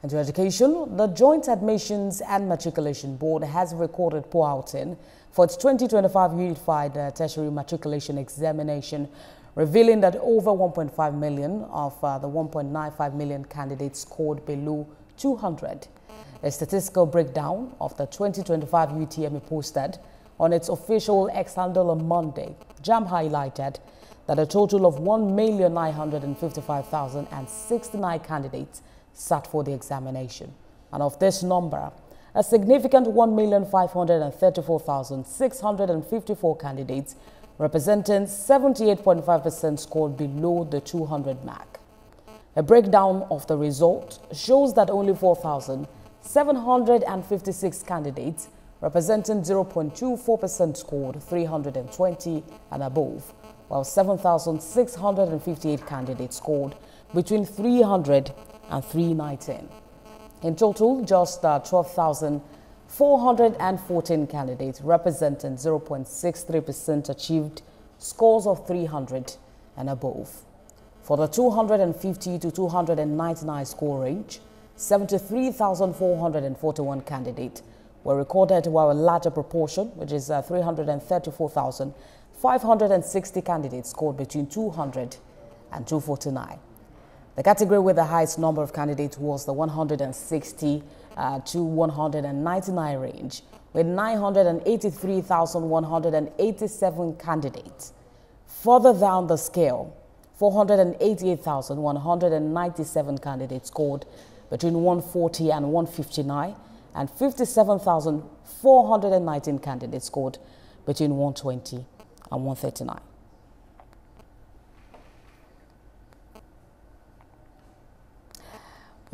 Into education, the Joint Admissions and Matriculation Board has recorded poor outing for its 2025 Unified Tertiary Matriculation Examination, revealing that over 1.5 million of the 1.95 million candidates scored below 200. A statistical breakdown of the 2025 UTME posted on its official X handle on Monday, JAMB highlighted that a total of 1,955,069 candidates sat for the examination. And of this number, a significant 1,534,654 candidates, representing 78.5%, scored below the 200 mark. A breakdown of the result shows that only 4,756 candidates, representing 0.24%, scored 320 and above, while 7,658 candidates scored between 300 and 319. In total, just 12,414 candidates, representing 0.63%, achieved scores of 300 and above. For the 250 to 299 score range, 73,441 candidates were recorded, while a larger proportion, which is 334,560 candidates, scored between 200 and 249. The category with the highest number of candidates was the 160 to 199 range, with 983,187 candidates. Further down the scale, 488,197 candidates scored between 140 and 159, and 57,419 candidates scored between 120 and 139.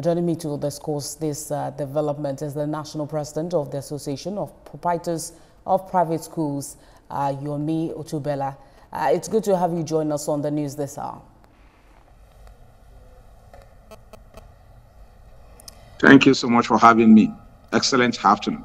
Joining me to discuss this development is the National President of the Association of Proprietors of Private Schools, Yomi Otubela. It's good to have you join us on the news this hour. Thank you so much for having me. Excellent afternoon.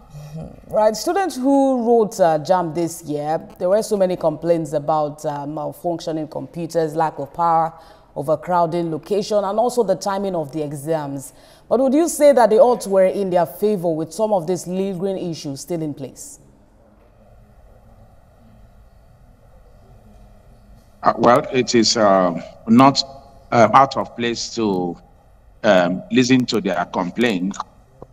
Right, students who wrote JAMB this year, there were so many complaints about malfunctioning computers, lack of power, overcrowding, location, and also the timing of the exams. But would you say that the odds were in their favor with some of these lingering issues still in place? Well, it is not out of place to listen to their complaint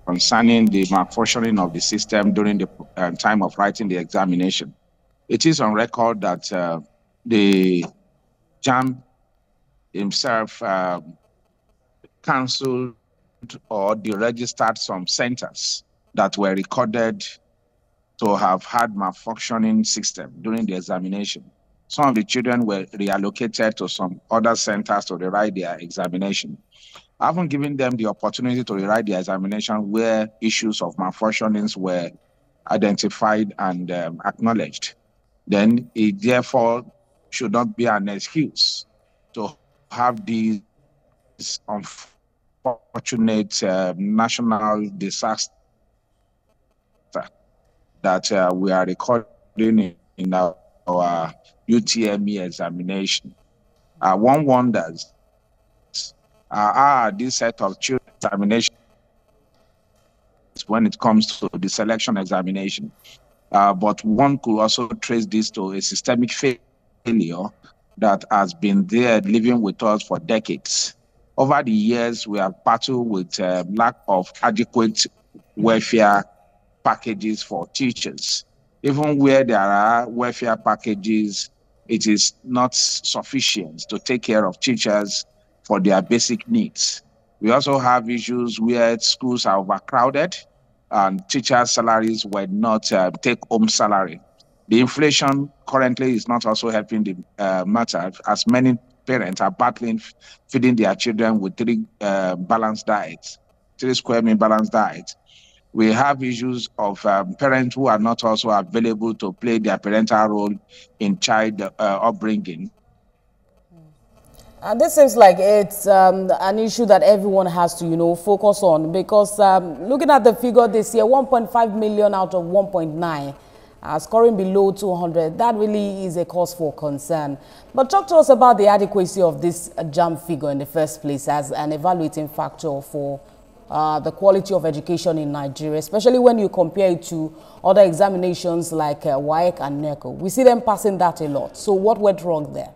concerning the malfunctioning of the system during the time of writing the examination. It is on record that the JAMB himself cancelled or deregistered some centers that were recorded to have had malfunctioning system during the examination. Some of the children were reallocated to some other centers to rewrite their examination. I haven't given them the opportunity to rewrite their examination where issues of malfunctionings were identified and acknowledged. Then it therefore should not be an excuse to have these unfortunate national disaster that we are recording in our UTME examination. One wonders, this set of children examinations when it comes to the selection examination. But one could also trace this to a systemic failure that has been there living with us for decades. Over the years, we have battled with lack of adequate welfare packages for teachers. Even where there are welfare packages, it is not sufficient to take care of teachers for their basic needs. We also have issues where schools are overcrowded and teachers' salaries were not take-home salary. The inflation currently is not also helping the matter, as many parents are battling feeding their children with three square meal balanced diets. We have issues of parents who are not also available to play their parental role in child upbringing. And this seems like it's an issue that everyone has to, focus on, because looking at the figure this year, 1.5 million out of 1.9. Scoring below 200, that really is a cause for concern. But talk to us about the adequacy of this JAMB figure in the first place as an evaluating factor for the quality of education in Nigeria, especially when you compare it to other examinations like WAEC and NECO. We see them passing that a lot. So what went wrong there?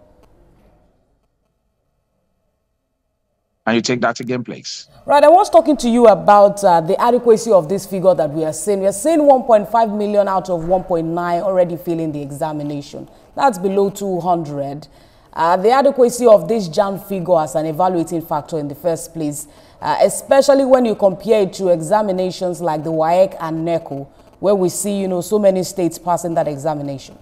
And you take that again, please. Right, I was talking to you about the adequacy of this figure that we are seeing. We are seeing 1.5 million out of 1.9 already failing the examination. That's below 200. The adequacy of this JAMB figure as an evaluating factor in the first place, especially when you compare it to examinations like the WAEC and NECO, where we see, so many states passing that examination.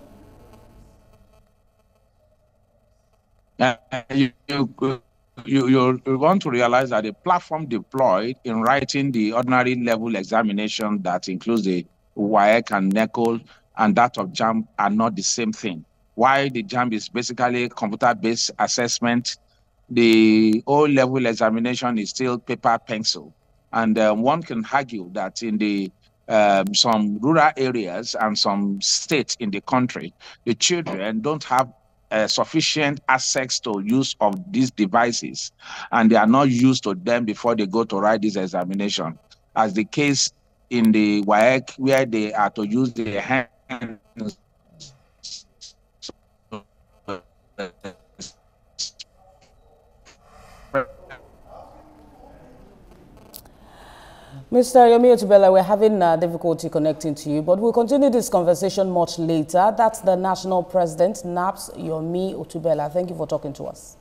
You want to realize that the platform deployed in writing the ordinary level examination that includes the WAEC and NECO and that of JAMB are not the same thing. Why the JAMB is basically computer-based assessment, the O-level examination is still paper pencil. And one can argue that in the some rural areas and some states in the country, the children don't have sufficient access to use of these devices, and they are not used to them before they go to write this examination, as the case in the WAEC, where they are to use their hands. Mr. Yomi Otubela, we're having difficulty connecting to you, but we'll continue this conversation much later. That's the National President, NAPPS, Yomi Otubela. Thank you for talking to us.